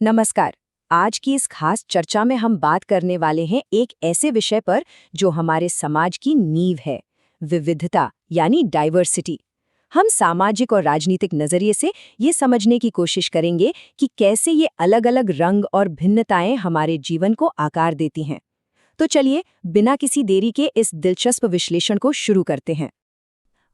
नमस्कार। आज की इस खास चर्चा में हम बात करने वाले हैं एक ऐसे विषय पर जो हमारे समाज की नींव है, विविधता यानी डाइवर्सिटी। हम सामाजिक और राजनीतिक नजरिए से ये समझने की कोशिश करेंगे कि कैसे ये अलग-अलग रंग और भिन्नताएं हमारे जीवन को आकार देती हैं। तो चलिए, बिना किसी देरी के इस दिलचस्प विश्लेषण को शुरू करते हैं।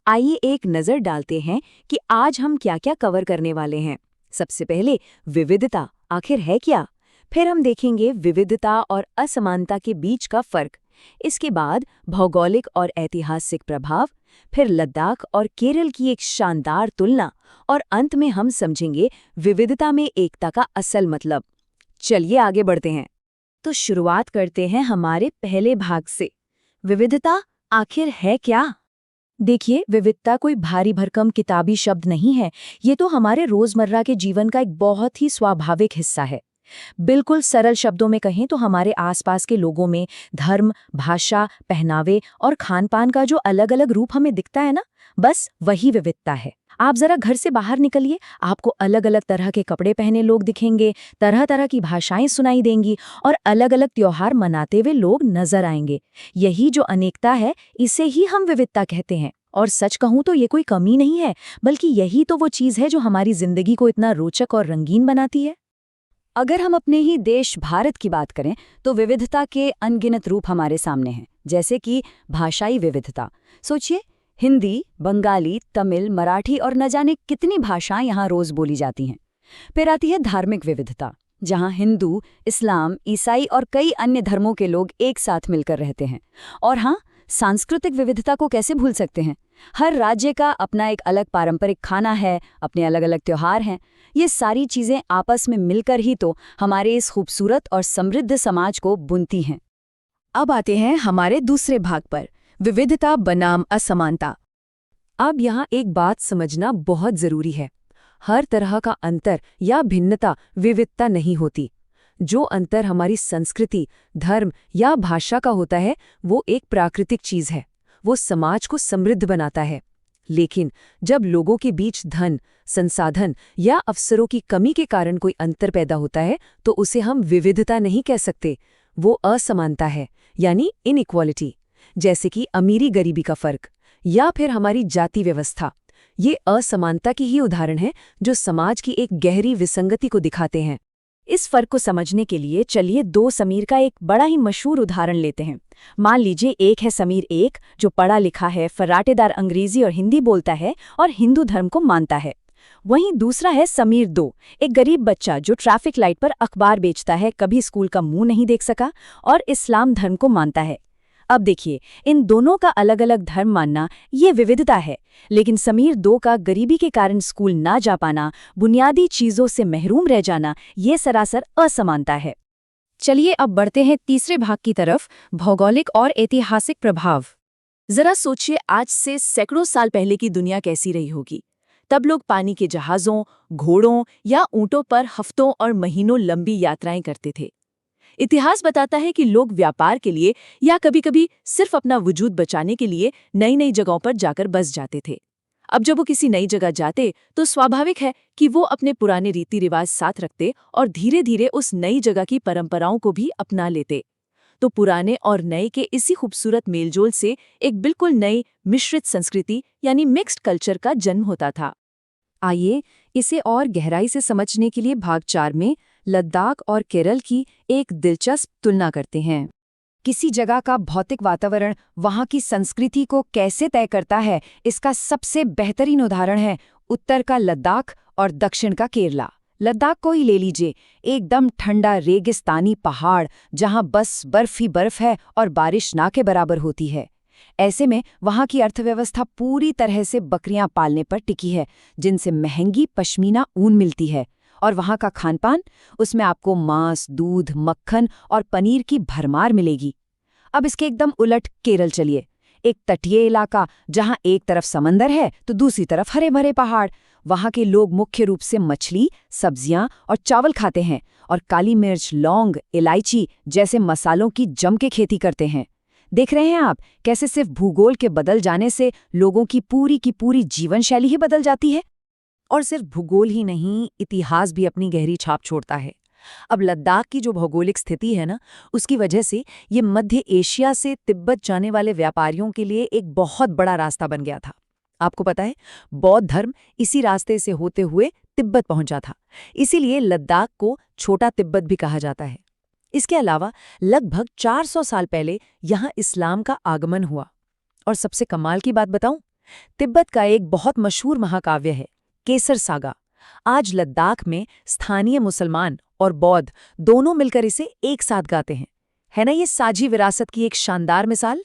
आइए एक नजर डालते हैं कि आज हम क्या-क्या कवर करने वाले हैं। सबसे पहले विविधता आखिर है क्या? फिर हम देखेंगे विविधता और असमानता के बीच का फर्क। इसके बाद भौगोलिक और ऐतिहासिक प्रभाव, फिर लद्दाख और केरल की एक शानदार तुलना, और अंत में हम समझेंगे विविधता में एकता का असल मतलब। चलिए आगे बढ़ते हैं। तो शुरुआत करते हैं हमारे पहले भाग से। विविधता आखिर है क्या? देखिए, विविधता कोई भारी भरकम किताबी शब्द नहीं है। ये तो हमारे रोजमर्रा के जीवन का एक बहुत ही स्वाभाविक हिस्सा है। बिल्कुल सरल शब्दों में कहें तो हमारे आसपास के लोगों में धर्म, भाषा, पहनावे और खान-पान का जो अलग-अलग रूप हमें दिखता है ना, बस वही विविधता है। आप जरा घर से बाहर निकलिए, आपको अलग-अलग तरह के कपड़े पहने लोग दिखेंगे, तरह-तरह की भाषाएं सुनाई देंगी और अलग-अलग त्योहार मनाते हुए लोग नजर आएंगे। यही जो अनेकता है, इसे ही हम विविधता कहते हैं। और सच कहूं तो ये कोई कमी नहीं है, बल्कि यही तो वो चीज है जो हमारी जिंदगी को इतना रोचक और रंगीन बनाती है। अगर हम अपने ही देश भारत की बात करें तो विविधता के अनगिनत रूप हमारे सामने हैं, जैसे कि भाषाई विविधता। सोचिए, हिंदी, बंगाली, तमिल, मराठी और न जाने कितनी भाषाएं यहाँ रोज बोली जाती हैं। फिर आती है धार्मिक विविधता, जहाँ हिंदू, इस्लाम, ईसाई और कई अन्य धर्मों के लोग एक साथ मिलकर रहते हैं। और हाँ, सांस्कृतिक विविधता को कैसे भूल सकते हैं। हर राज्य का अपना एक अलग पारंपरिक खाना है, अपने अलग-अलग त्योहार हैं। ये सारी चीजें आपस में मिलकर ही तो हमारे इस खूबसूरत और समृद्ध समाज को बुनती हैं। अब आते हैं हमारे दूसरे भाग पर, विविधता बनाम असमानता। अब यहाँ एक बात समझना बहुत जरूरी है। हर तरह का अंतर या भिन्नता विविधता नहीं होती। जो अंतर हमारी संस्कृति, धर्म या भाषा का होता है, वो एक प्राकृतिक चीज है। वो समाज को समृद्ध बनाता है। लेकिन जब लोगों के बीच धन, संसाधन या अवसरों की कमी के कारण कोई अंतर पैदा होता है, तो उसे हम विविधता नहीं कह सकते। वो असमानता है, यानी इनइक्वालिटी। जैसे कि अमीरी गरीबी का फर्क या फिर हमारी जाति व्यवस्था। ये असमानता की ही उदाहरण है जो समाज की एक गहरी विसंगति को दिखाते हैं। इस फर्क को समझने के लिए चलिए दो समीर का एक बड़ा ही मशहूर उदाहरण लेते हैं। मान लीजिए, एक है समीर एक, जो पढ़ा लिखा है, फर्राटेदार अंग्रेजी और हिंदी बोलता है और हिंदू धर्म को मानता है। वहीं दूसरा है समीर दो, एक गरीब बच्चा जो ट्रैफिक लाइट पर अखबार बेचता है, कभी स्कूल का मुंह नहीं देख सका और इस्लाम धर्म को मानता है। अब देखिए, इन दोनों का अलग-अलग धर्म मानना ये विविधता है, लेकिन समीर दो का गरीबी के कारण स्कूल ना जा पाना, बुनियादी चीजों से महरूम रह जाना, ये सरासर असमानता है। चलिए अब बढ़ते हैं तीसरे भाग की तरफ, भौगोलिक और ऐतिहासिक प्रभाव। जरा सोचिए, आज से सैकड़ों साल पहले की दुनिया कैसी रही होगी। तब लोग पानी के जहाजों, घोड़ों या ऊंटों पर हफ्तों और महीनों लंबी यात्राएं करते थे। इतिहास बताता है कि लोग व्यापार के लिए या कभी-कभी सिर्फ अपना वजूद बचाने के लिए नई-नई जगहों पर जाकर बस जाते थे। अब जब वो किसी नई जगह जाते तो स्वाभाविक है कि वो अपने पुराने रीति रिवाज साथ रखते और धीरे-धीरे उस नई जगह की परंपराओं को भी अपना लेते। तो पुराने और नए के इसी खूबसूरत मेलजोल से एक बिल्कुल नई मिश्रित संस्कृति यानी मिक्स्ड कल्चर का जन्म होता था। आइए इसे और गहराई से समझने के लिए भाग 4 में लद्दाख और केरल की एक दिलचस्प तुलना करते हैं। किसी जगह का भौतिक वातावरण वहाँ की संस्कृति को कैसे तय करता है, इसका सबसे बेहतरीन उदाहरण है उत्तर का लद्दाख और दक्षिण का केरला। लद्दाख को ही ले लीजिए, एकदम ठंडा रेगिस्तानी पहाड़ जहाँ बस बर्फ ही बर्फ है और बारिश ना के बराबर होती है। ऐसे में वहाँ की अर्थव्यवस्था पूरी तरह से बकरियां पालने पर टिकी है, जिनसे महंगी पश्मीना ऊन मिलती है। और वहाँ का खानपान, उसमें आपको मांस, दूध, मक्खन और पनीर की भरमार मिलेगी। अब इसके एकदम उलट केरल चलिए, एक तटीय इलाका जहाँ एक तरफ समंदर है तो दूसरी तरफ हरे भरे पहाड़। वहाँ के लोग मुख्य रूप से मछली, सब्जियां और चावल खाते हैं और काली मिर्च, लौंग, इलायची जैसे मसालों की जम के खेती करते हैं। देख रहे हैं आप कैसे सिर्फ भूगोल के बदल जाने से लोगों की पूरी जीवन शैली ही बदल जाती है। और सिर्फ भूगोल ही नहीं, इतिहास भी अपनी गहरी छाप छोड़ता है। अब लद्दाख की जो भौगोलिक स्थिति है ना, उसकी वजह से ये मध्य एशिया से तिब्बत जाने वाले व्यापारियों के लिए एक बहुत बड़ा रास्ता बन गया था। आपको पता है, बौद्ध धर्म इसी रास्ते से होते हुए तिब्बत पहुंचा था। इसीलिए लद्दाख को छोटा तिब्बत भी कहा जाता है। इसके अलावा लगभग 400 साल पहले यहाँ इस्लाम का आगमन हुआ। और सबसे कमाल की बात बताऊं, तिब्बत का एक बहुत मशहूर महाकाव्य है, केसर सागा। आज लद्दाख में स्थानीय मुसलमान और बौद्ध दोनों मिलकर इसे एक साथ गाते हैं। है ना ये साझी विरासत की एक शानदार मिसाल।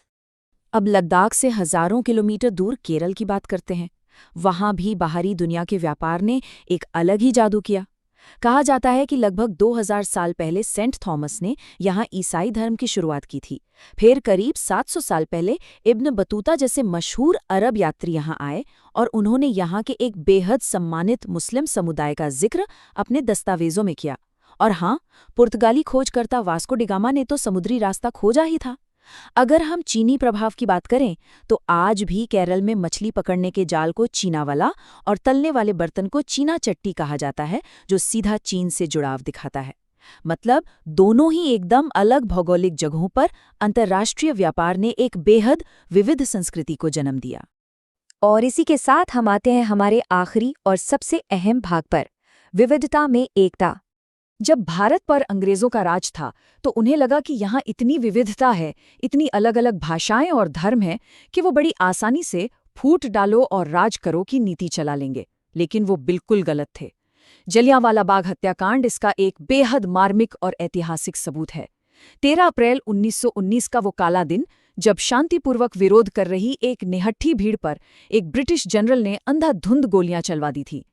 अब लद्दाख से हजारों किलोमीटर दूर केरल की बात करते हैं। वहां भी बाहरी दुनिया के व्यापार ने एक अलग ही जादू किया। कहा जाता है कि लगभग 2000 साल पहले सेंट थॉमस ने यहाँ ईसाई धर्म की शुरुआत की थी। फिर करीब 700 साल पहले इब्न बतूता जैसे मशहूर अरब यात्री यहाँ आए और उन्होंने यहाँ के एक बेहद सम्मानित मुस्लिम समुदाय का जिक्र अपने दस्तावेजों में किया। और हाँ, पुर्तगाली खोजकर्ता वास्को डिगामा ने तो समुद्री रास्ता खोजा ही था। अगर हम चीनी प्रभाव की बात करें तो आज भी केरल में मछली पकड़ने के जाल को चीनावाला और तलने वाले बर्तन को चीना चट्टी कहा जाता है, जो सीधा चीन से जुड़ाव दिखाता है। मतलब दोनों ही एकदम अलग भौगोलिक जगहों पर अंतर्राष्ट्रीय व्यापार ने एक बेहद विविध संस्कृति को जन्म दिया। और इसी के साथ हम आते हैं हमारे आखिरी और सबसे अहम भाग पर, विविधता में एकता। जब भारत पर अंग्रेजों का राज था तो उन्हें लगा कि यहाँ इतनी विविधता है, इतनी अलग अलग भाषाएं और धर्म हैं कि वो बड़ी आसानी से फूट डालो और राज करो की नीति चला लेंगे। लेकिन वो बिल्कुल गलत थे। जलियांवाला बाग हत्याकांड इसका एक बेहद मार्मिक और ऐतिहासिक सबूत है। 13 अप्रैल 1919 का वो काला दिन, जब शांतिपूर्वक विरोध कर रही एक निहत्थी भीड़ पर एक ब्रिटिश जनरल ने अंधाधुंध गोलियां चलवा दी थी।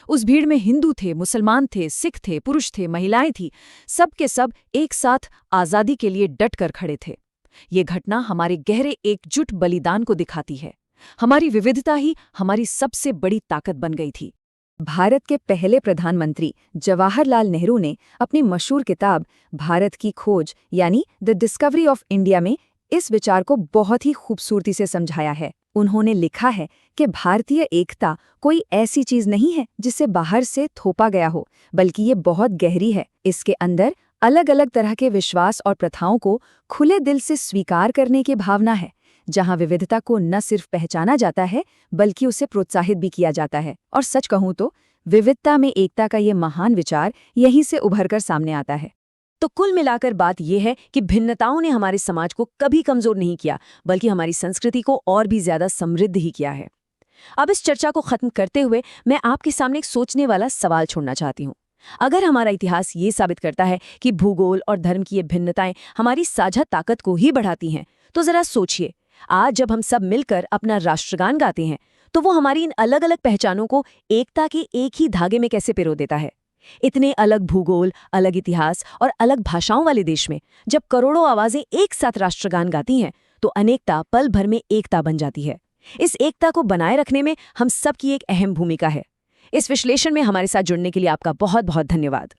उस भीड़ में हिंदू थे, मुसलमान थे, सिख थे, पुरुष थे, महिलाएं थीं, सब के सब एक साथ आज़ादी के लिए डट कर खड़े थे। ये घटना हमारे गहरे एकजुट बलिदान को दिखाती है। हमारी विविधता ही हमारी सबसे बड़ी ताकत बन गई थी। भारत के पहले प्रधानमंत्री जवाहरलाल नेहरू ने अपनी मशहूर किताब भारत की खोज यानी द डिस्कवरी ऑफ इंडिया में इस विचार को बहुत ही खूबसूरती से समझाया है। उन्होंने लिखा है कि भारतीय एकता कोई ऐसी चीज नहीं है जिसे बाहर से थोपा गया हो, बल्कि ये बहुत गहरी है। इसके अंदर अलग अलग तरह के विश्वास और प्रथाओं को खुले दिल से स्वीकार करने की भावना है, जहां विविधता को न सिर्फ पहचाना जाता है बल्कि उसे प्रोत्साहित भी किया जाता है। और सच कहूं तो विविधता में एकता का ये महान विचार यहीं से उभरकर सामने आता है। तो कुल मिलाकर बात यह है कि भिन्नताओं ने हमारे समाज को कभी कमजोर नहीं किया, बल्कि हमारी संस्कृति को और भी ज्यादा समृद्ध ही किया है। अब इस चर्चा को खत्म करते हुए मैं आपके सामने एक सोचने वाला सवाल छोड़ना चाहती हूँ। अगर हमारा इतिहास ये साबित करता है कि भूगोल और धर्म की ये भिन्नताएं हमारी साझा ताकत को ही बढ़ाती हैं, तो जरा सोचिए, आज जब हम सब मिलकर अपना राष्ट्रगान गाते हैं तो वो हमारी इन अलग अलग पहचानों को एकता के एक ही धागे में कैसे पिरो देता है। इतने अलग भूगोल, अलग इतिहास और अलग भाषाओं वाले देश में जब करोड़ों आवाजें एक साथ राष्ट्रगान गाती हैं तो अनेकता पल भर में एकता बन जाती है। इस एकता को बनाए रखने में हम सब की एक अहम भूमिका है। इस विश्लेषण में हमारे साथ जुड़ने के लिए आपका बहुत बहुत धन्यवाद।